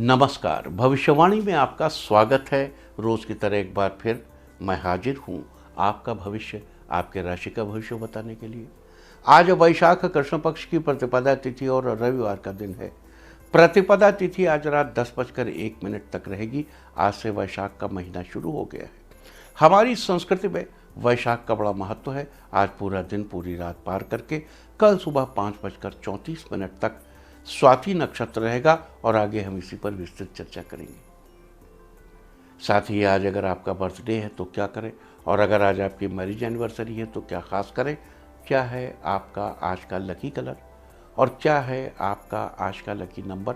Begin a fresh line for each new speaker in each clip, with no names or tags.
नमस्कार। भविष्यवाणी में आपका स्वागत है। रोज की तरह एक बार फिर मैं हाजिर हूँ आपका भविष्य, आपके राशि का भविष्य बताने के लिए। आज वैशाख कृष्ण पक्ष की प्रतिपदा तिथि और रविवार का दिन है। प्रतिपदा तिथि आज रात 10:01 तक रहेगी। आज से वैशाख का महीना शुरू हो गया है। हमारी संस्कृति में वैशाख का बड़ा महत्व है। आज पूरा दिन पूरी रात पार करके कल सुबह 5:34 तक स्वाति नक्षत्र रहेगा और आगे हम इसी पर विस्तृत चर्चा करेंगे। साथ ही आज अगर आपका बर्थडे है तो क्या करें, और अगर आज आपकी मैरिज एनिवर्सरी है तो क्या खास करें, क्या है आपका आज का लकी कलर और क्या है आपका आज का लकी नंबर।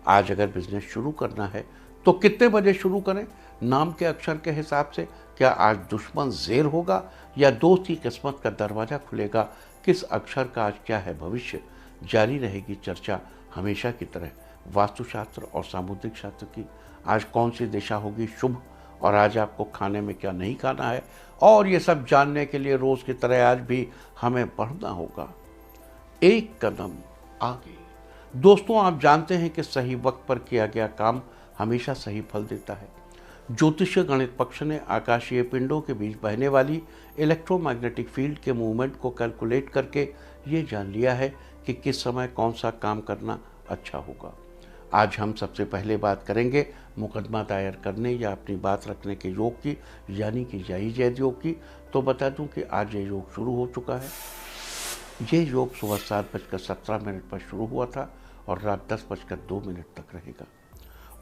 आज अगर बिजनेस शुरू करना है तो कितने बजे शुरू करें, नाम के अक्षर के हिसाब से क्या आज दुश्मन ज़ेर होगा या दोस्त की किस्मत का दरवाज़ा खुलेगा, किस अक्षर का आज क्या है भविष्य। जारी रहेगी चर्चा हमेशा की तरह वास्तुशास्त्र और सामुद्रिक शास्त्र की। आज कौन सी दिशा होगी शुभ, और आज आपको खाने में क्या नहीं खाना है, और ये सब जानने के लिए रोज़ की तरह आज भी हमें बढ़ना होगा एक कदम आगे। दोस्तों, आप जानते हैं कि सही वक्त पर किया गया काम हमेशा सही फल देता है। ज्योतिषीय गणित पक्ष ने आकाशीय पिंडों के बीच बहने वाली इलेक्ट्रोमैग्नेटिक फील्ड के मूवमेंट को कैलकुलेट करके ये जान लिया है कि किस समय कौन सा काम करना अच्छा होगा। आज हम सबसे पहले बात करेंगे मुकदमा दायर करने या अपनी बात रखने के योग की, यानी कि जायज़ जैद योग की। तो बता दूं कि आज ये योग शुरू हो चुका है। ये योग सुबह 7:17 पर शुरू हुआ था और रात 10:02 तक रहेगा।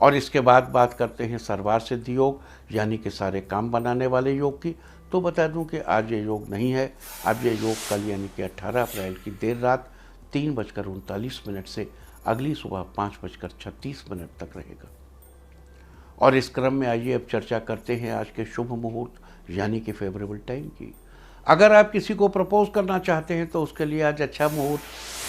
और इसके बाद बात करते हैं सर्वार सिद्धि योग, यानी कि सारे काम बनाने वाले योग की। तो बता दूं कि आज ये योग नहीं है। अब ये योग कल यानी कि 18 अप्रैल की देर रात 3:39 से अगली सुबह 5:36 तक रहेगा। और इस क्रम में आइए अब चर्चा करते हैं आज के शुभ मुहूर्त यानी कि फेवरेबल टाइम की। अगर आप किसी को प्रपोज करना चाहते हैं तो उसके लिए आज अच्छा मुहूर्त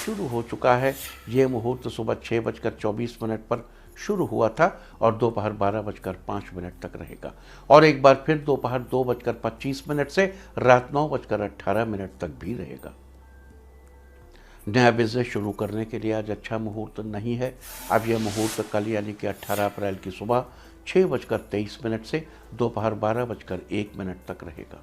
शुरू हो चुका है। ये मुहूर्त सुबह 6:24 पर शुरू हुआ था और दोपहर 12:05 तक रहेगा, और एक बार फिर दोपहर 2:25 से रात 9:18 तक भी रहेगा। नया बिजनेस शुरू करने के लिए आज अच्छा मुहूर्त नहीं है। अब यह मुहूर्त कल यानी कि 18 अप्रैल की सुबह 6:23 से दोपहर 12:01 तक रहेगा।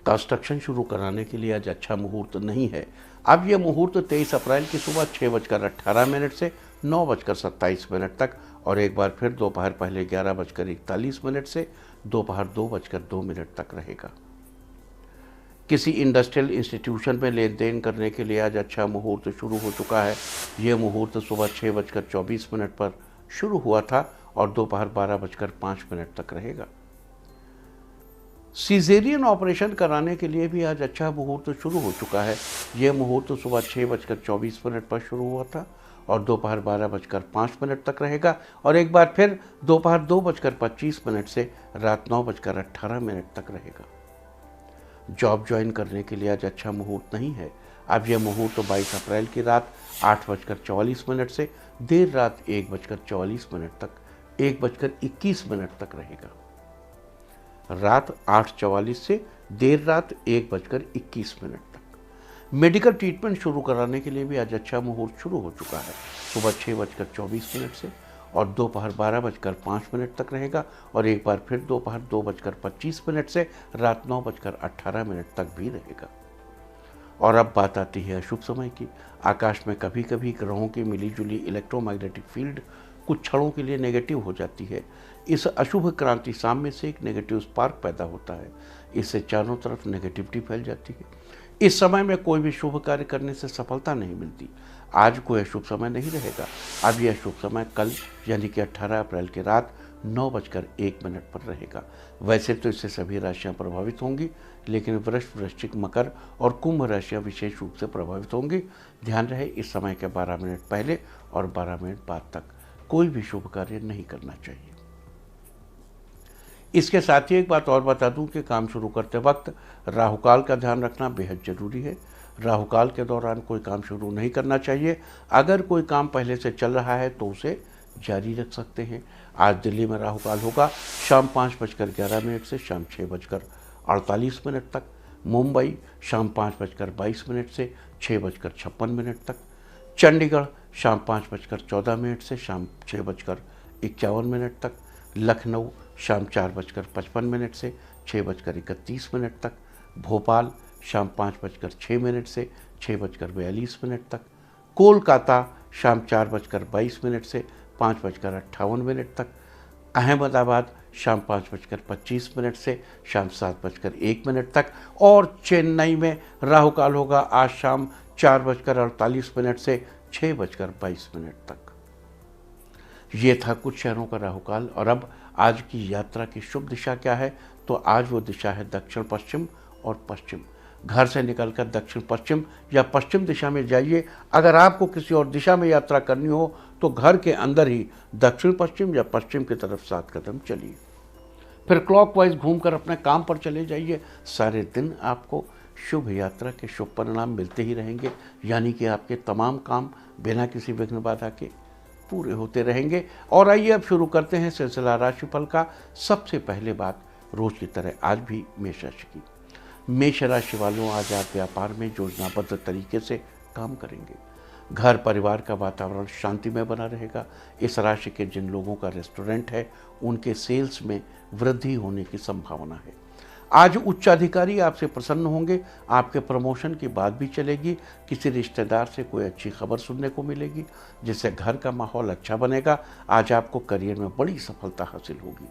कंस्ट्रक्शन शुरू कराने के लिए आज अच्छा मुहूर्त नहीं है। अब यह मुहूर्त 23 अप्रैल की सुबह 6:18 से 9:27 तक, और एक बार फिर दोपहर पहले 11:41 से दोपहर 2:02 तक रहेगा। किसी इंडस्ट्रियल इंस्टीट्यूशन में लेन देन करने के लिए आज अच्छा मुहूर्त शुरू हो चुका है। ये मुहूर्त सुबह 6:24 पर शुरू हुआ था और दोपहर 12:05 तक रहेगा। सीजेरियन ऑपरेशन कराने के लिए भी आज अच्छा मुहूर्त शुरू हो चुका है। ये मुहूर्त सुबह 6:24 पर शुरू हुआ था और दोपहर 12:05 तक रहेगा, और एक बार फिर दोपहर 2:25 से रात 9:18 तक रहेगा। जॉब ज्वाइन करने के लिए आज अच्छा मुहूर्त नहीं है। अब यह मुहूर्त 22 अप्रैल की रात 8:44 से देर रात 1:44 तक 1:21 तक रहेगा। रात 8:44 से देर रात 1:21 तक। मेडिकल ट्रीटमेंट शुरू कराने के लिए भी आज अच्छा मुहूर्त शुरू हो चुका है। सुबह 6:24 से और दोपहर 12:05 तक रहेगा, और एक बार फिर दोपहर 2:25 से रात 9:18 तक भी रहेगा। और अब बात आती है अशुभ समय की। आकाश में कभी कभी ग्रहों की मिलीजुली इलेक्ट्रोमैग्नेटिक फील्ड कुछ क्षणों के लिए नेगेटिव हो जाती है। इस अशुभ क्रांति साम्य से एक नेगेटिव स्पार्क पैदा होता है। इससे चारों तरफ नेगेटिविटी फैल जाती है। इस समय में कोई भी शुभ कार्य करने से सफलता नहीं मिलती। आज कोई अशुभ समय नहीं रहेगा। अब यह शुभ समय कल यानी कि 18 अप्रैल की रात 9:01 पर रहेगा। वैसे तो इससे सभी राशियां प्रभावित होंगी, लेकिन वृष, वृश्चिक, मकर और कुंभ राशियां विशेष रूप से प्रभावित होंगी। ध्यान रहे, इस समय के 12 मिनट पहले और 12 मिनट बाद तक कोई भी शुभ कार्य नहीं करना चाहिए। इसके साथ ही एक बात और बता दूं कि काम शुरू करते वक्त राहुकाल का ध्यान रखना बेहद जरूरी है। राहुकाल के दौरान कोई काम शुरू नहीं करना चाहिए। अगर कोई काम पहले से चल रहा है तो उसे जारी रख सकते हैं। आज दिल्ली में राहुकाल होगा शाम 5:11 से शाम 6:48 तक। मुंबई शाम 5:22 से 6:56 तक। चंडीगढ़ शाम 5:14 से शाम 6:52 51 तक, लखनऊ शाम 4:55 से 6:31 तक, भोपाल शाम 5:06 से 6:42 तक, कोलकाता शाम 4:22 से 5:58 तक, अहमदाबाद शाम 5:25 से शाम 7:01 तक और चेन्नई में राहु काल होगा आज शाम 4:48 से 6:22 तक। ये था कुछ शहरों का राहु काल। और अब आज की यात्रा की शुभ दिशा क्या है, तो आज वो दिशा है दक्षिण पश्चिम और पश्चिम। घर से निकलकर दक्षिण पश्चिम या पश्चिम दिशा में जाइए। अगर आपको किसी और दिशा में यात्रा करनी हो तो घर के अंदर ही दक्षिण पश्चिम या पश्चिम की तरफ 7 कदम चलिए, फिर क्लॉकवाइज घूमकर अपने काम पर चले जाइए। सारे दिन आपको शुभ यात्रा के शुभ परिणाम मिलते ही रहेंगे, यानी कि आपके तमाम काम बिना किसी विघ्न बाधा के पूरे होते रहेंगे। और आइए अब शुरू करते हैं सिलसिला राशिफल का। सबसे पहले बात रोज की तरह आज भी मेष राशि की। मेष राशि वालों, आज आप व्यापार में योजनाबद्ध तरीके से काम करेंगे। घर परिवार का वातावरण शांतिमय बना रहेगा। इस राशि के जिन लोगों का रेस्टोरेंट है उनके सेल्स में वृद्धि होने की संभावना है। आज उच्चाधिकारी आपसे प्रसन्न होंगे। आपके प्रमोशन की बात भी चलेगी। किसी रिश्तेदार से कोई अच्छी खबर सुनने को मिलेगी जिससे घर का माहौल अच्छा बनेगा। आज आपको करियर में बड़ी सफलता हासिल होगी।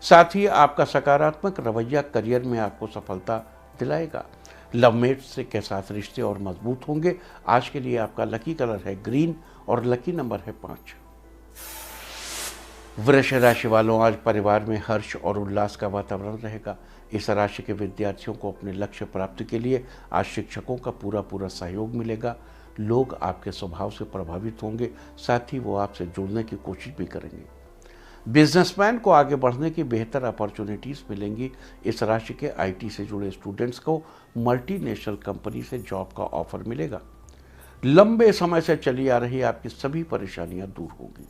साथ ही आपका सकारात्मक रवैया करियर में आपको सफलता दिलाएगा। लवमेट्स के साथ रिश्ते और मजबूत होंगे। आज के लिए आपका लकी कलर है ग्रीन और लकी नंबर है 5। वृष राशि वालों, आज परिवार में हर्ष और उल्लास का वातावरण रहेगा। इस राशि के विद्यार्थियों को अपने लक्ष्य प्राप्ति के लिए आज शिक्षकों का पूरा सहयोग मिलेगा। लोग आपके स्वभाव से प्रभावित होंगे, साथ ही वो आपसे जुड़ने की कोशिश भी करेंगे। बिजनेसमैन को आगे बढ़ने की बेहतर अपॉर्चुनिटीज़ मिलेंगी। इस राशि के आईटी से जुड़े स्टूडेंट्स को मल्टीनेशनल कंपनी से जॉब का ऑफर मिलेगा। लंबे समय से चली आ रही आपकी सभी परेशानियां दूर होगी।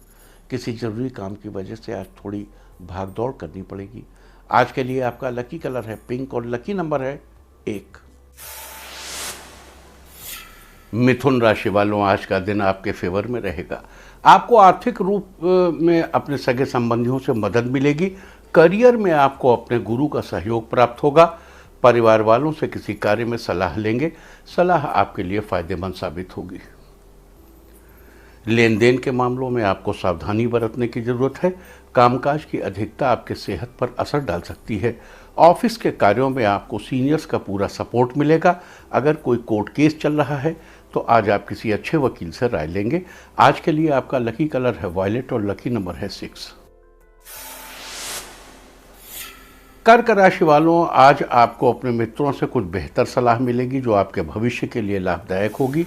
किसी जरूरी काम की वजह से आज थोड़ी भागदौड़ करनी पड़ेगी। आज के लिए आपका लकी कलर है पिंक और लकी नंबर है 1। मिथुन राशि वालों, आज का दिन आपके फेवर में रहेगा। आपको आर्थिक रूप में अपने सगे संबंधियों से मदद मिलेगी। करियर में आपको अपने गुरु का सहयोग प्राप्त होगा। परिवार वालों से किसी कार्य में सलाह लेंगे। सलाह आपके लिए फायदेमंद साबित होगी। लेन देन के मामलों में आपको सावधानी बरतने की जरूरत है। कामकाज की अधिकता आपके सेहत पर असर डाल सकती है। ऑफिस के कार्यों में आपको सीनियर्स का पूरा सपोर्ट मिलेगा। अगर कोई कोर्ट केस चल रहा है तो आज आप किसी अच्छे वकील से राय लेंगे। आज के लिए आपका लकी कलर है वायलेट और लकी नंबर है 6। कर्क राशि वालों, आज आपको अपने मित्रों से कुछ बेहतर सलाह मिलेगी जो आपके भविष्य के लिए लाभदायक होगी।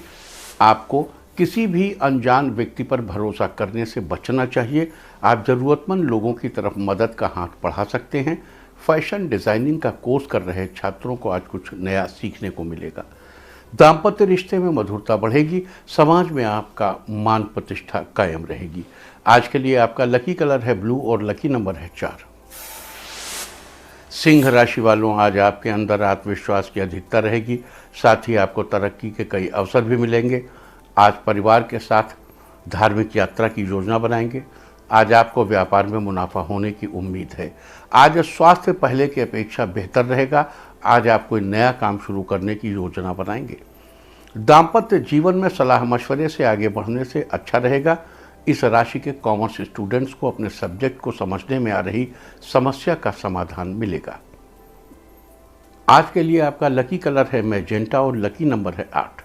आपको किसी भी अनजान व्यक्ति पर भरोसा करने से बचना चाहिए। आप जरूरतमंद लोगों की तरफ मदद का हाथ बढ़ा सकते हैं। फैशन डिजाइनिंग का कोर्स कर रहे छात्रों को आज कुछ नया सीखने को मिलेगा। दाम्पत्य रिश्ते में मधुरता बढ़ेगी। समाज में आपका मान प्रतिष्ठा कायम रहेगी। आज के लिए आपका लकी कलर है ब्लू और लकी नंबर है 4। सिंह राशि वालों, आज आपके अंदर आत्मविश्वास की अधिकता रहेगी। साथ ही आपको तरक्की के कई अवसर भी मिलेंगे। आज परिवार के साथ धार्मिक यात्रा की योजना बनाएंगे। आज आपको व्यापार में मुनाफा होने की उम्मीद है। आज स्वास्थ्य पहले की अपेक्षा बेहतर रहेगा। आज आप कोई नया काम शुरू करने की योजना बनाएंगे। दाम्पत्य जीवन में सलाह मशवरे से आगे बढ़ने से अच्छा रहेगा। इस राशि के कॉमर्स स्टूडेंट्स को अपने सब्जेक्ट को समझने में आ रही समस्या का समाधान मिलेगा। आज के लिए आपका लकी कलर है मैजेंटा और लकी नंबर है 8।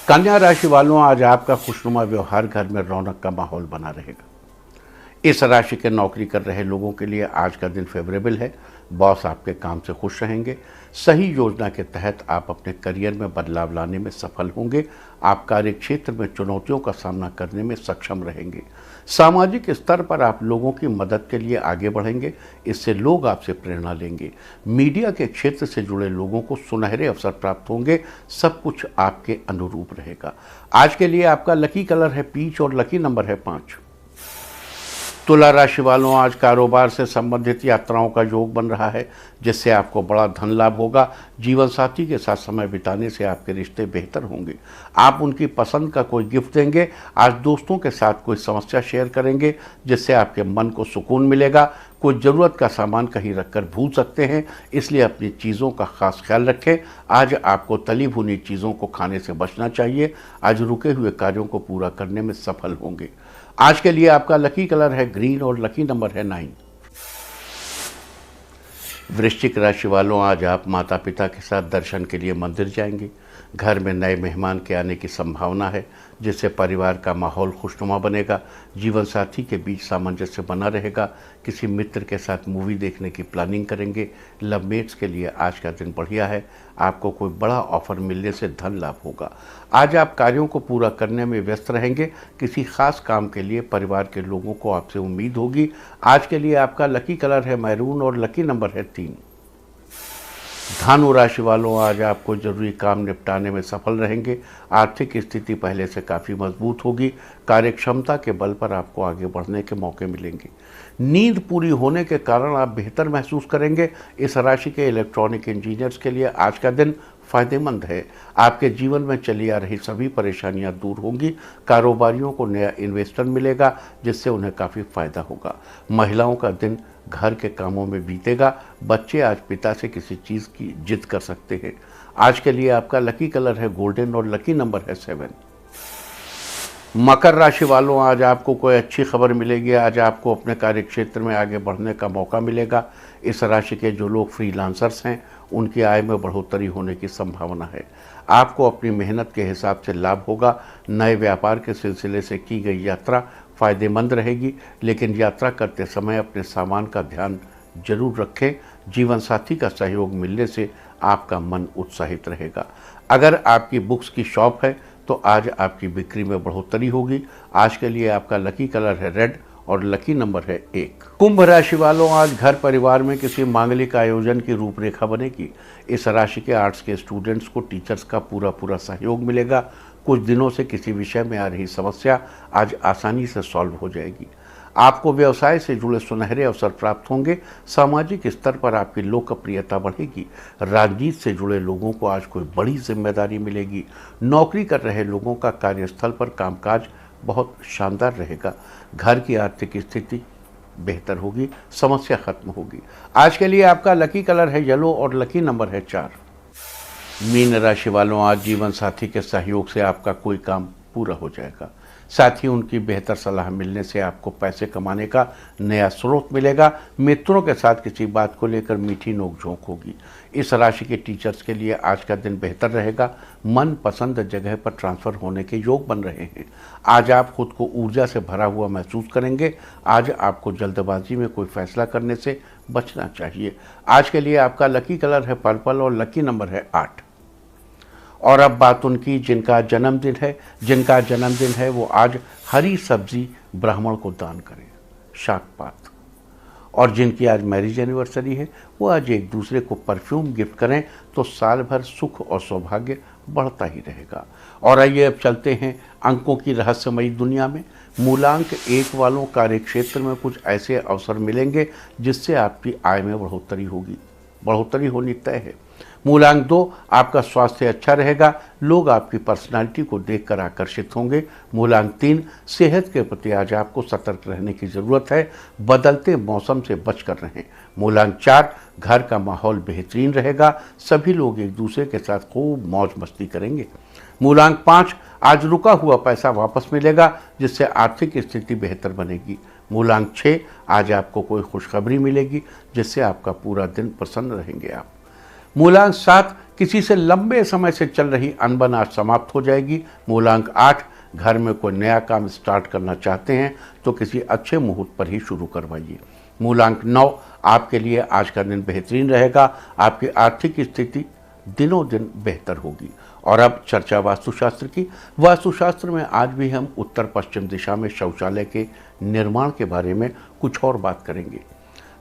कन्या राशि वालों, आज आपका खुशनुमा व्यवहार घर में रौनक का माहौल बना रहेगा। इस राशि के नौकरी कर रहे लोगों के लिए आज का दिन फेवरेबल है। बॉस आपके काम से खुश रहेंगे। सही योजना के तहत आप अपने करियर में बदलाव लाने में सफल होंगे। आप कार्य क्षेत्र में चुनौतियों का सामना करने में सक्षम रहेंगे। सामाजिक स्तर पर आप लोगों की मदद के लिए आगे बढ़ेंगे। इससे लोग आपसे प्रेरणा लेंगे। मीडिया के क्षेत्र से जुड़े लोगों को सुनहरे अवसर प्राप्त होंगे। सब कुछ आपके अनुरूप रहेगा। आज के लिए आपका लकी कलर है पीच और लकी नंबर है 5। तुला राशि वालों, आज कारोबार से संबंधित यात्राओं का योग बन रहा है, जिससे आपको बड़ा धन लाभ होगा। जीवन साथी के साथ समय बिताने से आपके रिश्ते बेहतर होंगे। आप उनकी पसंद का कोई गिफ्ट देंगे। आज दोस्तों के साथ कोई समस्या शेयर करेंगे, जिससे आपके मन को सुकून मिलेगा। कोई ज़रूरत का सामान कहीं रखकर भूल सकते हैं, इसलिए अपनी चीज़ों का खास ख्याल रखें। आज आपको तली भुनी चीज़ों को खाने से बचना चाहिए। आज रुके हुए कार्यों को पूरा करने में सफल होंगे। आज के लिए आपका लकी कलर है ग्रीन और लकी नंबर है 9। वृश्चिक राशि वालों, आज आप माता पिता के साथ दर्शन के लिए मंदिर जाएंगे। घर में नए मेहमान के आने की संभावना है, जिससे परिवार का माहौल खुशनुमा बनेगा। जीवन साथी के बीच सामंजस्य बना रहेगा। किसी मित्र के साथ मूवी देखने की प्लानिंग करेंगे। लवमेट्स के लिए आज का दिन बढ़िया है। आपको कोई बड़ा ऑफर मिलने से धन लाभ होगा। आज आप कार्यों को पूरा करने में व्यस्त रहेंगे। किसी खास काम के लिए परिवार के लोगों को आपसे उम्मीद होगी। आज के लिए आपका लकी कलर है मैरून और लकी नंबर है 3। धनु राशि वालों, आज आपको जरूरी काम निपटाने में सफल रहेंगे। आर्थिक स्थिति पहले से काफ़ी मजबूत होगी। कार्यक्षमता के बल पर आपको आगे बढ़ने के मौके मिलेंगे। नींद पूरी होने के कारण आप बेहतर महसूस करेंगे। इस राशि के इलेक्ट्रॉनिक इंजीनियर्स के लिए आज का दिन फायदेमंद है। आपके जीवन में चली आ रही सभी परेशानियां दूर होंगी। कारोबारियों को नया इन्वेस्टर मिलेगा, जिससे उन्हें काफ़ी फायदा होगा। महिलाओं का दिन घर के कामों में बीतेगा। बच्चे आज पिता से किसी चीज़ की जिद कर सकते हैं। आज के लिए आपका लकी कलर है गोल्डन और लकी नंबर है 7। मकर राशि वालों, आज आपको कोई अच्छी खबर मिलेगी। आज आपको अपने कार्य क्षेत्र में आगे बढ़ने का मौका मिलेगा। इस राशि के जो लोग फ्रीलांसर्स हैं, उनकी आय में बढ़ोतरी होने की संभावना है। आपको अपनी मेहनत के हिसाब से लाभ होगा। नए व्यापार के सिलसिले से की गई यात्रा फायदेमंद रहेगी, लेकिन यात्रा करते समय अपने सामान का ध्यान जरूर रखें। जीवन साथी का सहयोग मिलने से आपका मन उत्साहित रहेगा। अगर आपकी बुक्स की शॉप है तो आज आपकी बिक्री में बढ़ोतरी होगी। आज के लिए आपका लकी कलर है रेड और लकी नंबर है 1। कुंभ राशि वालों, आज घर परिवार में किसी मांगलिक आयोजन की रूपरेखा बनेगी। इस राशि के आर्ट्स के स्टूडेंट्स को टीचर्स का पूरा सहयोग मिलेगा। कुछ दिनों से किसी विषय में आ रही समस्या आज आसानी से सॉल्व हो जाएगी। आपको व्यवसाय से जुड़े सुनहरे अवसर प्राप्त होंगे। सामाजिक स्तर पर आपकी लोकप्रियता बढ़ेगी। राजनीति से जुड़े लोगों को आज कोई बड़ी जिम्मेदारी मिलेगी। नौकरी कर रहे लोगों का कार्यस्थल पर कामकाज बहुत शानदार रहेगा। घर की आर्थिक स्थिति बेहतर होगी। समस्या खत्म होगी। आज के लिए आपका लकी कलर है येलो और लकी नंबर है 4। मीन राशि वालों, आज जीवन साथी के सहयोग से आपका कोई काम पूरा हो जाएगा। साथ ही उनकी बेहतर सलाह मिलने से आपको पैसे कमाने का नया स्रोत मिलेगा। मित्रों के साथ किसी बात को लेकर मीठी नोकझोंक होगी। इस राशि के टीचर्स के लिए आज का दिन बेहतर रहेगा। मन पसंद जगह पर ट्रांसफ़र होने के योग बन रहे हैं। आज आप खुद को ऊर्जा से भरा हुआ महसूस करेंगे। आज आपको जल्दबाजी में कोई फैसला करने से बचना चाहिए। आज के लिए आपका लकी कलर है पर्पल और लकी नंबर है 8। और अब बात उनकी जिनका जन्मदिन है वो आज हरी सब्जी ब्राह्मण को दान करें, शाक पात। और जिनकी आज मैरिज एनिवर्सरी है वो आज एक दूसरे को परफ्यूम गिफ्ट करें, तो साल भर सुख और सौभाग्य बढ़ता ही रहेगा। और आइए अब चलते हैं अंकों की रहस्यमयी दुनिया में। मूलांक 1 वालों कार्य क्षेत्र में कुछ ऐसे अवसर मिलेंगे जिससे आपकी आय में बढ़ोतरी होनी तय है। मूलांक 2, आपका स्वास्थ्य अच्छा रहेगा। लोग आपकी पर्सनालिटी को देखकर आकर्षित होंगे। मूलांक 3, सेहत के प्रति आज आपको सतर्क रहने की ज़रूरत है। बदलते मौसम से बचकर रहें। मूलांक 4, घर का माहौल बेहतरीन रहेगा। सभी लोग एक दूसरे के साथ खूब मौज मस्ती करेंगे। मूलांक 5, आज रुका हुआ पैसा वापस मिलेगा, जिससे आर्थिक स्थिति बेहतर बनेगी। मूलांक 6, आज आपको कोई खुशखबरी मिलेगी, जिससे आपका पूरा दिन प्रसन्न रहेंगे आप। मूलांक 7, किसी से लंबे समय से चल रही अनबन आज समाप्त हो जाएगी। मूलांक 8, घर में कोई नया काम स्टार्ट करना चाहते हैं तो किसी अच्छे मुहूर्त पर ही शुरू करवाइए। मूलांक 9, आपके लिए आज का दिन बेहतरीन रहेगा। आपकी आर्थिक स्थिति दिनों दिन बेहतर होगी। और अब चर्चा वास्तुशास्त्र की। वास्तुशास्त्र में आज भी हम उत्तर पश्चिम दिशा में शौचालय के निर्माण के बारे में कुछ और बात करेंगे।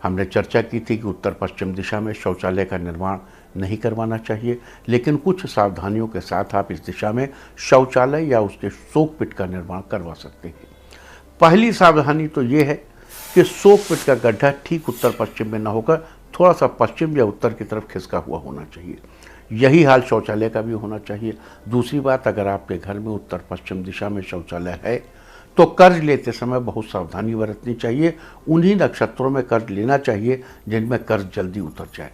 हमने चर्चा की थी कि उत्तर पश्चिम दिशा में शौचालय का निर्माण नहीं करवाना चाहिए, लेकिन कुछ सावधानियों के साथ आप इस दिशा में शौचालय या उसके शोक पिट का निर्माण करवा सकते हैं। पहली सावधानी तो ये है कि 100 फीट का गड्ढा ठीक उत्तर पश्चिम में न होकर थोड़ा सा पश्चिम या उत्तर की तरफ खिसका हुआ होना चाहिए। यही हाल शौचालय का भी होना चाहिए। दूसरी बात, अगर आपके घर में उत्तर पश्चिम दिशा में शौचालय है तो कर्ज लेते समय बहुत सावधानी बरतनी चाहिए। उन्हीं नक्षत्रों में कर्ज लेना चाहिए जिनमें कर्ज जल्दी उतर जाए।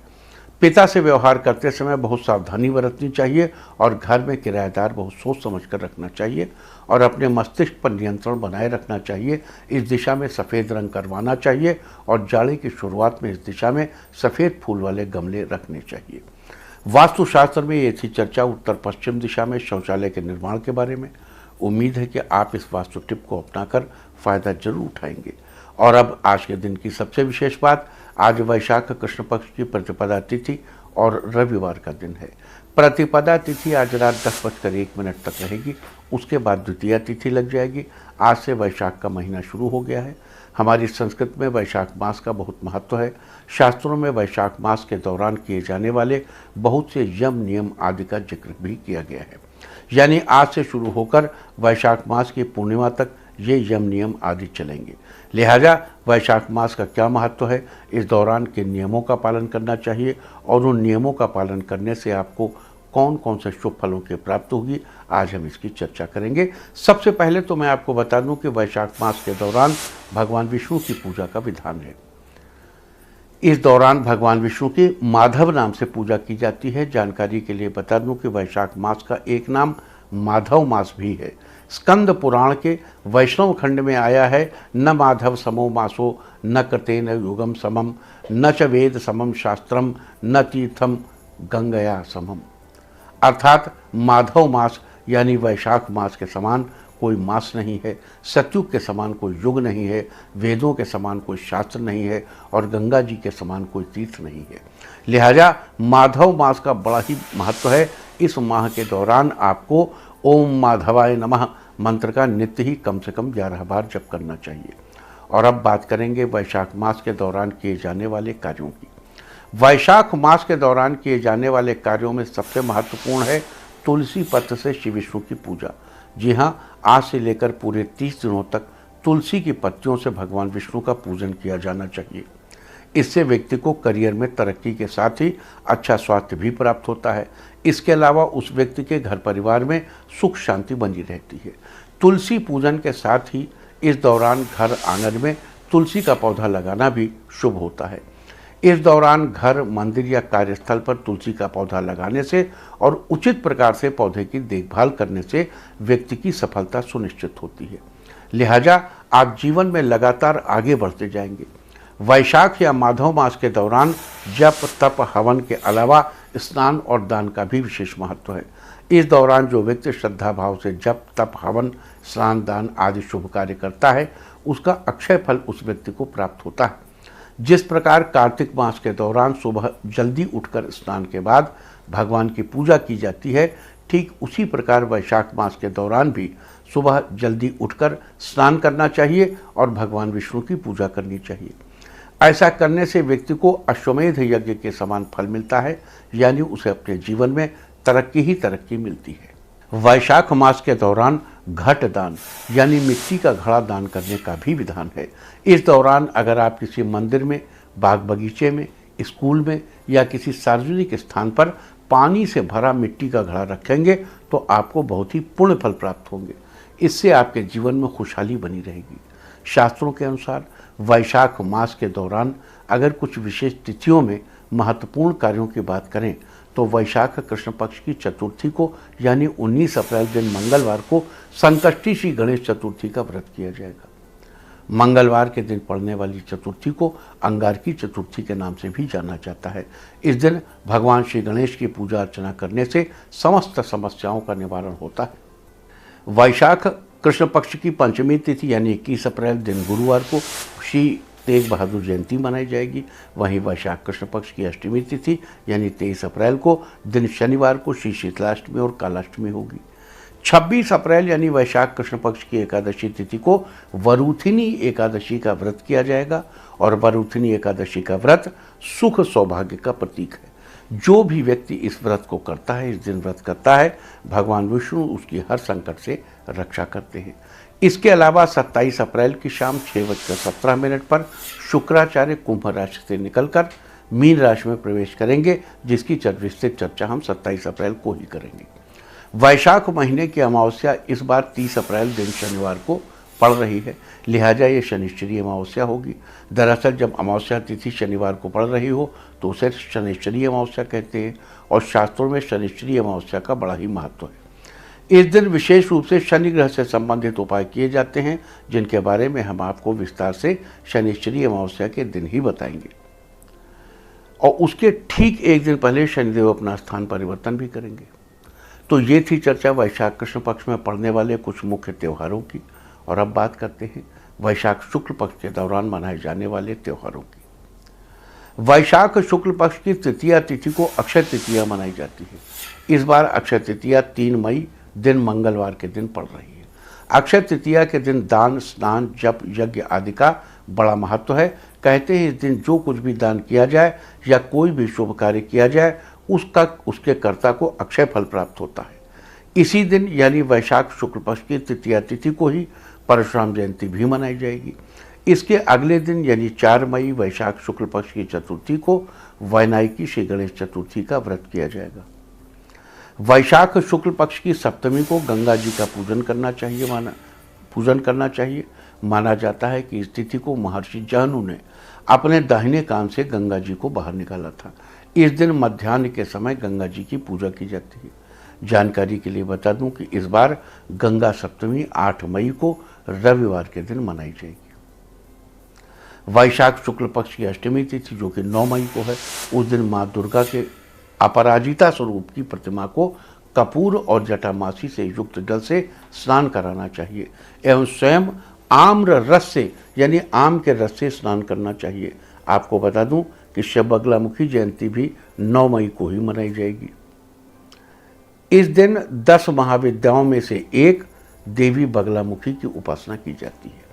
पिता से व्यवहार करते समय बहुत सावधानी बरतनी चाहिए और घर में किराएदार बहुत सोच समझ कर रखना चाहिए और अपने मस्तिष्क पर नियंत्रण बनाए रखना चाहिए। इस दिशा में सफ़ेद रंग करवाना चाहिए और जाड़े की शुरुआत में इस दिशा में सफ़ेद फूल वाले गमले रखने चाहिए। वास्तुशास्त्र में ये थी चर्चा उत्तर पश्चिम दिशा में शौचालय के निर्माण के बारे में। उम्मीद है कि आप इस वास्तु टिप को अपनाकर फ़ायदा जरूर उठाएंगे। और अब आज के दिन की सबसे विशेष बात, आज वैशाख कृष्ण पक्ष की प्रतिपदा तिथि और रविवार का दिन है। प्रतिपदा तिथि आज रात 10:01 तक रहेगी, उसके बाद द्वितीया तिथि लग जाएगी। आज से वैशाख का महीना शुरू हो गया है। हमारी संस्कृत में वैशाख मास का बहुत महत्व है। शास्त्रों में वैशाख मास के दौरान किए जाने वाले बहुत से यम नियम आदि का जिक्र भी किया गया है। यानी आज से शुरू होकर वैशाख मास की पूर्णिमा तक ये यम नियम आदि चलेंगे। लिहाजा वैशाख मास का क्या महत्व है, इस दौरान के नियमों का पालन करना चाहिए और उन नियमों का पालन करने से आपको कौन कौन से शुभ फलों की प्राप्ति होगी, आज हम इसकी चर्चा करेंगे। सबसे पहले तो मैं आपको बता दूं कि वैशाख मास के दौरान भगवान विष्णु की पूजा का विधान है। इस दौरान भगवान विष्णु की माधव नाम से पूजा की जाती है। जानकारी के लिए बता दूं कि वैशाख मास का एक नाम माधव मास भी है। स्कंद पुराण के वैष्णव खंड में आया है, न माधव समो मासो न कृतेन युगम समम न च वेद समम शास्त्रम न तीर्थम गंगया समम। अर्थात माधव मास यानी वैशाख मास के समान कोई मास नहीं है, सतयुग के समान कोई युग नहीं है, वेदों के समान कोई शास्त्र नहीं है और गंगा जी के समान कोई तीर्थ नहीं है। लिहाजा माधव मास का बड़ा ही महत्व है। इस माह के दौरान आपको ओम माधवाय नमः मंत्र का नित्य ही कम से कम 11 बार जप करना चाहिए। और अब बात करेंगे वैशाख मास के दौरान किए जाने वाले कार्यों की। वैशाख मास के दौरान किए जाने वाले कार्यों में सबसे महत्वपूर्ण है तुलसी पत्र से शिव विष्णु की पूजा। जी हाँ, आज से लेकर पूरे 30 दिनों तक तुलसी की पत्तियों से भगवान विष्णु का पूजन किया जाना चाहिए। इससे व्यक्ति को करियर में तरक्की के साथ ही अच्छा स्वास्थ्य भी प्राप्त होता है। इसके अलावा उस व्यक्ति के घर परिवार में सुख शांति बनी रहती है। तुलसी पूजन के साथ ही इस दौरान घर आंगन में तुलसी का पौधा लगाना भी शुभ होता है। इस दौरान घर, मंदिर या कार्यस्थल पर तुलसी का पौधा लगाने से और उचित प्रकार से पौधे की देखभाल करने से व्यक्ति की सफलता सुनिश्चित होती है। लिहाजा आप जीवन में लगातार आगे बढ़ते जाएंगे। वैशाख या माधव मास के दौरान जप, तप, हवन के अलावा स्नान और दान का भी विशेष महत्व है। इस दौरान जो व्यक्ति श्रद्धा भाव से जप, तप, हवन, स्नान, दान आदि शुभ कार्य करता है, उसका अक्षय फल उस व्यक्ति को प्राप्त होता है। जिस प्रकार कार्तिक मास के दौरान सुबह जल्दी उठकर स्नान के बाद भगवान की पूजा की जाती है, ठीक उसी प्रकार वैशाख मास के दौरान भी सुबह जल्दी उठकर स्नान करना चाहिए और भगवान विष्णु की पूजा करनी चाहिए। ऐसा करने से व्यक्ति को अश्वमेध यज्ञ के समान फल मिलता है, यानी उसे अपने जीवन में तरक्की ही तरक्की मिलती है। वैशाख मास के दौरान घट दान यानी मिट्टी का घड़ा दान करने का भी विधान है। इस दौरान अगर आप किसी मंदिर में, बाग बगीचे में, स्कूल में या किसी सार्वजनिक स्थान पर पानी से भरा मिट्टी का घड़ा रखेंगे तो आपको बहुत ही पुण्य फल प्राप्त होंगे। इससे आपके जीवन में खुशहाली बनी रहेगी। शास्त्रों के अनुसार वैशाख मास के दौरान अगर कुछ विशेष तिथियों में महत्वपूर्ण कार्यों की बात करें तो वैशाख कृष्ण पक्ष की चतुर्थी को यानी 19 अप्रैल दिन मंगलवार को संकष्टी श्री गणेश चतुर्थी का व्रत किया जाएगा। मंगलवार के दिन पड़ने वाली चतुर्थी को अंगारकी चतुर्थी के नाम से भी जाना जाता है। इस दिन भगवान श्री गणेश की पूजा अर्चना करने से समस्त समस्याओं का निवारण होता है। वैशाख कृष्ण पक्ष की पंचमी तिथि यानी 21 अप्रैल दिन गुरुवार को श्री तेग बहादुर जयंती मनाई जाएगी। वहीं वैशाख कृष्ण पक्ष की अष्टमी तिथि यानी 23 अप्रैल को दिन शनिवार को श्री शीतलाष्टमी और कालाष्टमी होगी। 26 अप्रैल यानी वैशाख कृष्ण पक्ष की एकादशी तिथि को वरूथिनी एकादशी का व्रत किया जाएगा और वरूथिनी एकादशी का व्रत सुख सौभाग्य का प्रतीक है। जो भी व्यक्ति इस व्रत को करता है, इस दिन व्रत करता है, भगवान विष्णु उसकी हर संकट से रक्षा करते हैं। इसके अलावा 27 अप्रैल की शाम 6:17 पर शुक्राचार्य कुंभ राशि से निकलकर मीन राशि में प्रवेश करेंगे, जिसकी विस्तृत चर्चा हम 27 अप्रैल को ही करेंगे। वैशाख महीने की अमावस्या इस बार 30 अप्रैल दिन शनिवार को पड़ रही है, लिहाजा ये शनिश्चरी अमावस्या होगी। दरअसल जब अमावस्या तिथि शनिवार को पड़ रही हो तो उसे शनिश्चरी अमावस्या कहते हैं और शास्त्रों में शनिश्चरी अमावस्या का बड़ा ही महत्व है। इस दिन विशेष रूप से शनि ग्रह से संबंधित उपाय किए जाते हैं, जिनके बारे में हम आपको विस्तार से शनिश्चरी अमावस्या के दिन ही बताएंगे। और उसके ठीक एक दिन पहले शनिदेव अपना स्थान परिवर्तन भी करेंगे। तो ये थी चर्चा वैशाख कृष्ण पक्ष में पड़ने वाले कुछ मुख्य त्योहारों की। और अब बात करते हैं वैशाख शुक्ल पक्ष के दौरान मनाए जाने वाले त्योहारों की। वैशाख शुक्ल पक्ष की तृतीया तिथि को अक्षय तृतीया मनाई जाती है। इस बार अक्षय तृतीया 3 मई दिन मंगलवार के दिन पड़ रही है। अक्षय तृतीया के दिन दान, स्नान, जप, यज्ञ आदि का बड़ा महत्व है। कहते हैं इस दिन जो कुछ भी दान किया जाए या कोई भी शुभ कार्य किया जाए उसके कर्ता को अक्षय फल प्राप्त होता है। इसी दिन यानी वैशाख शुक्ल पक्ष की तृतीया तिथि को ही परशुराम जयंती भी मनाई जाएगी। इसके अगले दिन यानी 4 मई वैशाख शुक्ल पक्ष की चतुर्थी को वैनायकी श्री गणेश चतुर्थी का व्रत किया जाएगा। वैशाख शुक्ल पक्ष की सप्तमी को गंगा जी का पूजन करना चाहिए। माना जाता है कि इस तिथि को महर्षि जानु ने अपने दाहिने कान से गंगा जी को बाहर निकाला था। इस दिन मध्याह्न के समय गंगा जी की पूजा की जाती है। जानकारी के लिए बता दूं कि इस बार गंगा सप्तमी 8 मई को रविवार के दिन मनाई जाएगी। वैशाख शुक्ल पक्ष की अष्टमी तिथि जो कि 9 मई को है, उस दिन मां दुर्गा के अपराजिता स्वरूप की प्रतिमा को कपूर और जटामासी से युक्त जल से स्नान कराना चाहिए एवं स्वयं आम्र रस से यानी आम के रस से स्नान करना चाहिए। आपको बता दूं कि शिव बगलामुखी जयंती भी 9 मई को ही मनाई जाएगी। इस दिन 10 महाविद्याओं में से एक देवी बगलामुखी की उपासना की जाती है।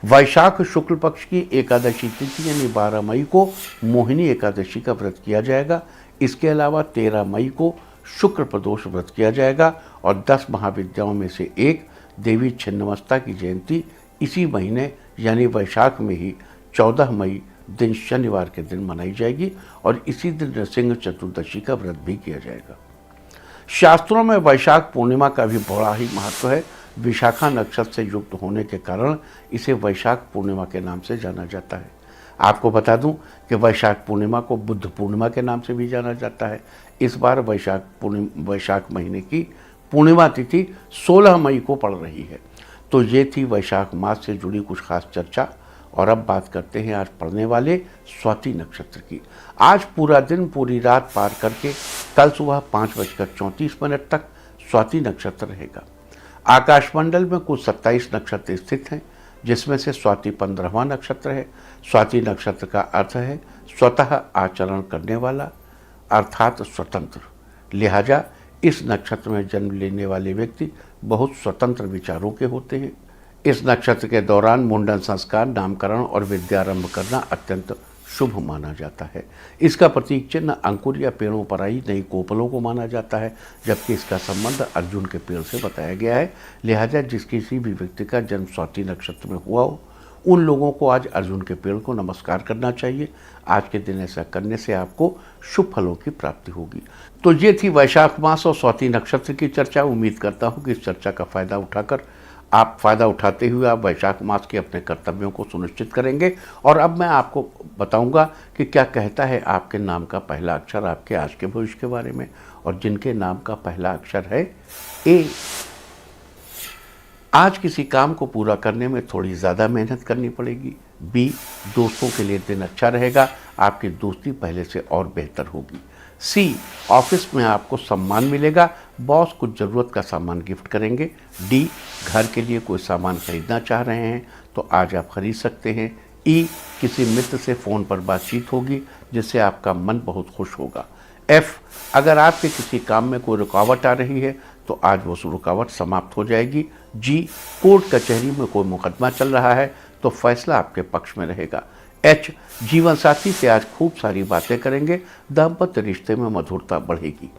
वैशाख शुक्ल पक्ष की एकादशी तिथि यानी 12 मई को मोहिनी एकादशी का व्रत किया जाएगा। इसके अलावा 13 मई को शुक्र प्रदोष व्रत किया जाएगा और 10 महाविद्याओं में से एक देवी छिन्नमस्ता की जयंती इसी महीने यानी वैशाख में ही 14 मई दिन शनिवार के दिन मनाई जाएगी और इसी दिन नृसिंह चतुर्दशी का व्रत भी किया जाएगा। शास्त्रों में वैशाख पूर्णिमा का भी बड़ा ही महत्व है। विशाखा नक्षत्र से युक्त होने के कारण इसे वैशाख पूर्णिमा के नाम से जाना जाता है। आपको बता दूं कि वैशाख पूर्णिमा को बुद्ध पूर्णिमा के नाम से भी जाना जाता है। इस बार वैशाख महीने की पूर्णिमा तिथि 16 मई को पड़ रही है। तो ये थी वैशाख मास से जुड़ी कुछ खास चर्चा। और अब बात करते हैं आज पड़ने वाले स्वाति नक्षत्र की। आज पूरा दिन पूरी रात पार करके कल सुबह 5:34 तक स्वाति नक्षत्र रहेगा। आकाशमंडल में कुल 27 नक्षत्र स्थित हैं, जिसमें से स्वाति 15वां नक्षत्र है। स्वाति नक्षत्र का अर्थ है स्वतः आचरण करने वाला अर्थात स्वतंत्र। लिहाजा इस नक्षत्र में जन्म लेने वाले व्यक्ति बहुत स्वतंत्र विचारों के होते हैं। इस नक्षत्र के दौरान मुंडन संस्कार, नामकरण और विद्यारंभ करना अत्यंत शुभ माना जाता है। इसका प्रतीक चिन्ह अंकुर या पेड़ों पर आई नई कोपलों को माना जाता है, जबकि इसका संबंध अर्जुन के पेड़ से बताया गया है। लिहाजा जिस किसी भी व्यक्ति का जन्म स्वाति नक्षत्र में हुआ हो, उन लोगों को आज अर्जुन के पेड़ को नमस्कार करना चाहिए। आज के दिन ऐसा करने से आपको शुभ फलों की प्राप्ति होगी। तो ये थी वैशाख मास और स्वाति नक्षत्र की चर्चा। उम्मीद करता हूँ कि इस चर्चा का फ़ायदा उठाते हुए आप वैशाख मास के अपने कर्तव्यों को सुनिश्चित करेंगे। और अब मैं आपको बताऊंगा कि क्या कहता है आपके नाम का पहला अक्षर आपके आज के भविष्य के बारे में। और जिनके नाम का पहला अक्षर है ए, आज किसी काम को पूरा करने में थोड़ी ज़्यादा मेहनत करनी पड़ेगी। बी, दोस्तों के लिए दिन अच्छा रहेगा, आपकी दोस्ती पहले से और बेहतर होगी। सी, ऑफिस में आपको सम्मान मिलेगा, बॉस कुछ ज़रूरत का सामान गिफ्ट करेंगे। डी, घर के लिए कोई सामान खरीदना चाह रहे हैं तो आज आप खरीद सकते हैं। ई, किसी मित्र से फ़ोन पर बातचीत होगी जिससे आपका मन बहुत खुश होगा। एफ, अगर आपके किसी काम में कोई रुकावट आ रही है तो आज वो रुकावट समाप्त हो जाएगी। जी, कोर्ट कचहरी में कोई मुकदमा चल रहा है तो फैसला आपके पक्ष में रहेगा। एच, जीवन साथी से आज खूब सारी बातें करेंगे, दाम्पत्य रिश्ते में मधुरता बढ़ेगी।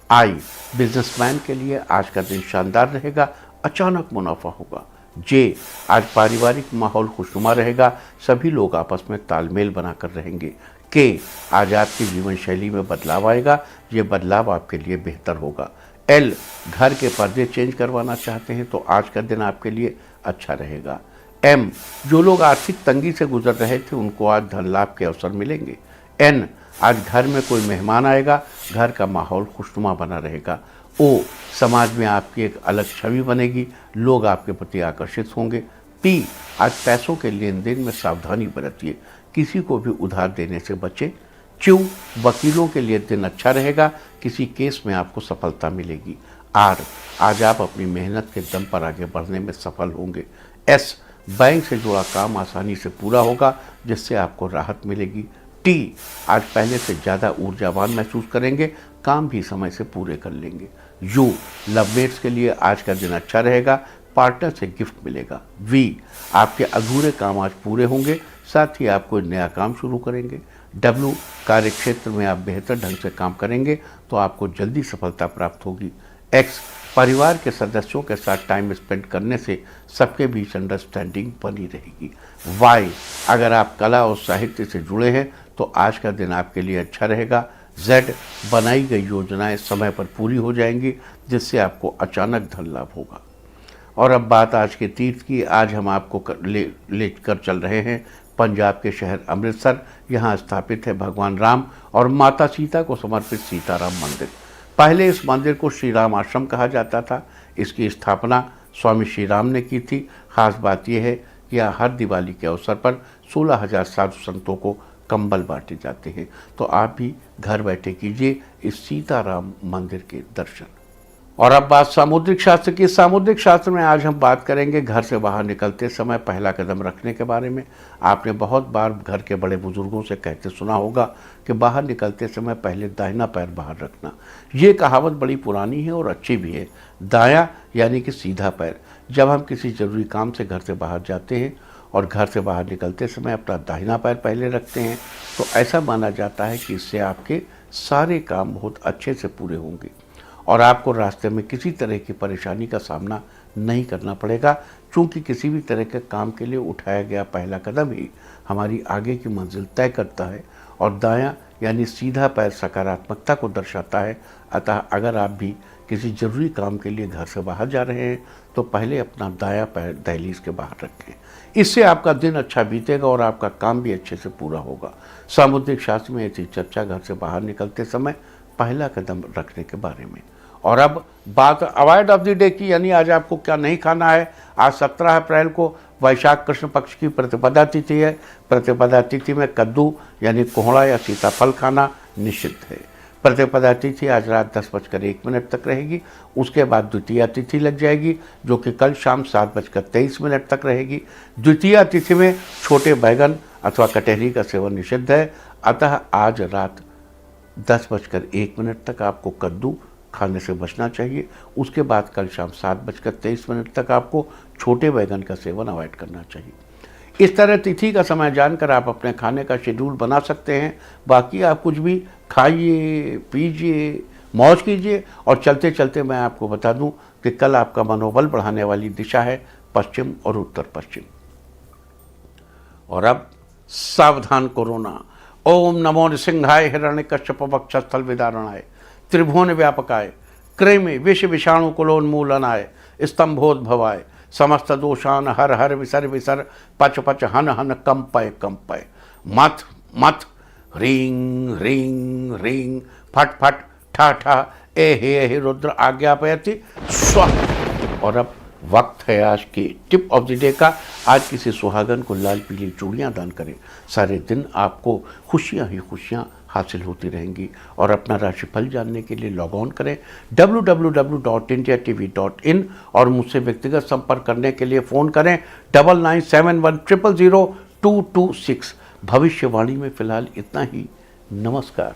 आई, बिजनेसमैन के लिए आज का दिन शानदार रहेगा, अचानक मुनाफा होगा। जे, आज पारिवारिक माहौल खुशनुमा रहेगा, सभी लोग आपस में तालमेल बनाकर रहेंगे। के, आज आपकी जीवन शैली में बदलाव आएगा, ये बदलाव आपके लिए बेहतर होगा। एल, घर के पर्दे चेंज करवाना चाहते हैं तो आज का दिन आपके लिए अच्छा रहेगा। एम, जो लोग आर्थिक तंगी से गुजर रहे थे उनको आज धन लाभ के अवसर मिलेंगे। एन, आज घर में कोई मेहमान आएगा, घर का माहौल खुशनुमा बना रहेगा। ओ, समाज में आपकी एक अलग छवि बनेगी, लोग आपके प्रति आकर्षित होंगे। पी, आज पैसों के लेन देन में सावधानी बरतिए, किसी को भी उधार देने से बचें। क्यू, वकीलों के लिए दिन अच्छा रहेगा, किसी केस में आपको सफलता मिलेगी। आर, आज आप अपनी मेहनत के दम पर आगे बढ़ने में सफल होंगे। एस, बैंक से जुड़ा काम आसानी से पूरा होगा, जिससे आपको राहत मिलेगी। टी, आज पहले से ज़्यादा ऊर्जावान महसूस करेंगे, काम भी समय से पूरे कर लेंगे। यू, लवमेट्स के लिए आज का दिन अच्छा रहेगा, पार्टनर से गिफ्ट मिलेगा। वी, आपके अधूरे काम आज पूरे होंगे, साथ ही आप कोई नया काम शुरू करेंगे। डब्ल्यू, कार्य क्षेत्र में आप बेहतर ढंग से काम करेंगे तो आपको जल्दी सफलता प्राप्त होगी। एक्स, परिवार के सदस्यों के साथ टाइम स्पेंड करने से सबके बीच अंडरस्टैंडिंग बनी रहेगी। वाई, अगर आप कला और साहित्य से जुड़े हैं तो आज का दिन आपके लिए अच्छा रहेगा। जेड, बनाई गई योजनाएं समय पर पूरी हो जाएंगी, जिससे आपको अचानक धन लाभ होगा। और अब बात आज के तीर्थ की। आज हम आपको लेकर चल रहे हैं पंजाब के शहर अमृतसर। यहाँ स्थापित है भगवान राम और माता सीता को समर्पित सीताराम मंदिर। पहले इस मंदिर को श्री राम आश्रम कहा जाता था। इसकी स्थापना स्वामी श्री राम ने की थी। खास बात यह है कि यहाँ हर दिवाली के अवसर पर 16,000 साधु संतों को कंबल बांटे जाते हैं। तो आप भी घर बैठे कीजिए इस सीताराम मंदिर के दर्शन। और अब बात सामुद्रिक शास्त्र की। सामुद्रिक शास्त्र में आज हम बात करेंगे घर से बाहर निकलते समय पहला कदम रखने के बारे में। आपने बहुत बार घर के बड़े बुजुर्गों से कहते सुना होगा कि बाहर निकलते समय पहले दाहिना पैर बाहर रखना। ये कहावत बड़ी पुरानी है और अच्छी भी है। दायां यानी कि सीधा पैर। जब हम किसी ज़रूरी काम से घर से बाहर जाते हैं और घर से बाहर निकलते समय अपना दाहिना पैर पहले रखते हैं तो ऐसा माना जाता है कि इससे आपके सारे काम बहुत अच्छे से पूरे होंगे और आपको रास्ते में किसी तरह की परेशानी का सामना नहीं करना पड़ेगा, क्योंकि किसी भी तरह के काम के लिए उठाया गया पहला कदम ही हमारी आगे की मंजिल तय करता है। और दायां यानी सीधा पैर सकारात्मकता को दर्शाता है। अतः अगर आप भी किसी ज़रूरी काम के लिए घर से बाहर जा रहे हैं तो पहले अपना दायां पैर दहलीज के बाहर रखें। इससे आपका दिन अच्छा बीतेगा और आपका काम भी अच्छे से पूरा होगा। सामुद्रिक शास्त्र में ऐसी चर्चा घर से बाहर निकलते समय पहला कदम रखने के बारे में। और अब बात अवॉइड ऑफ द डे की, यानी आज आपको क्या नहीं खाना है। आज 17 अप्रैल को वैशाख कृष्ण पक्ष की प्रतिपदा तिथि है। प्रतिपदा तिथि में कद्दू यानी कोहड़ा या सीताफल खाना निषिद्ध है। प्रतिपदा तिथि आज रात 10:01 तक रहेगी। उसके बाद द्वितीया तिथि लग जाएगी, जो कि कल शाम 7:23 तक रहेगी। द्वितीया तिथि में छोटे बैगन अथवा कटहरी का सेवन निषिद्ध है। अतः आज रात 10:01 तक आपको कद्दू खाने से बचना चाहिए। उसके बाद कल शाम 7:23 तक आपको छोटे बैगन का सेवन अवॉइड करना चाहिए। इस तरह तिथि का समय जानकर आप अपने खाने का शेड्यूल बना सकते हैं। बाकी आप कुछ भी खाइए, पीजिए, मौज कीजिए। और चलते चलते मैं आपको बता दूं कि कल आपका मनोबल बढ़ाने वाली दिशा है पश्चिम और उत्तर पश्चिम। और अब सावधान कोरोना। ओम नमो नृसिंहाय हिरण्यकश्यप वक्षस्थल विदारणाय त्रिभुवन व्यापकाय कृमि विष विषाणु कुलोन्मूलनाय स्तंभोद्भवाय समस्त दोषान हर हर विसर विसर पच पच हन हन कंपय कंपय मथ मथ ह्रीं ह्रीं ह्रीं फट फट ठा ठा ए रुद्र आज्ञापयति स्व। और अब वक्त है आज की टिप ऑफ द डे का। आज किसी सुहागन को लाल पीली चूड़ियाँ दान करें। सारे दिन आपको खुशियाँ ही खुशियाँ हासिल होती रहेंगी। और अपना राशिफल जानने के लिए लॉग ऑन करें www.indiatv.in और मुझसे व्यक्तिगत संपर्क करने के लिए फ़ोन करें 9971000226। भविष्यवाणी में फ़िलहाल इतना ही। नमस्कार।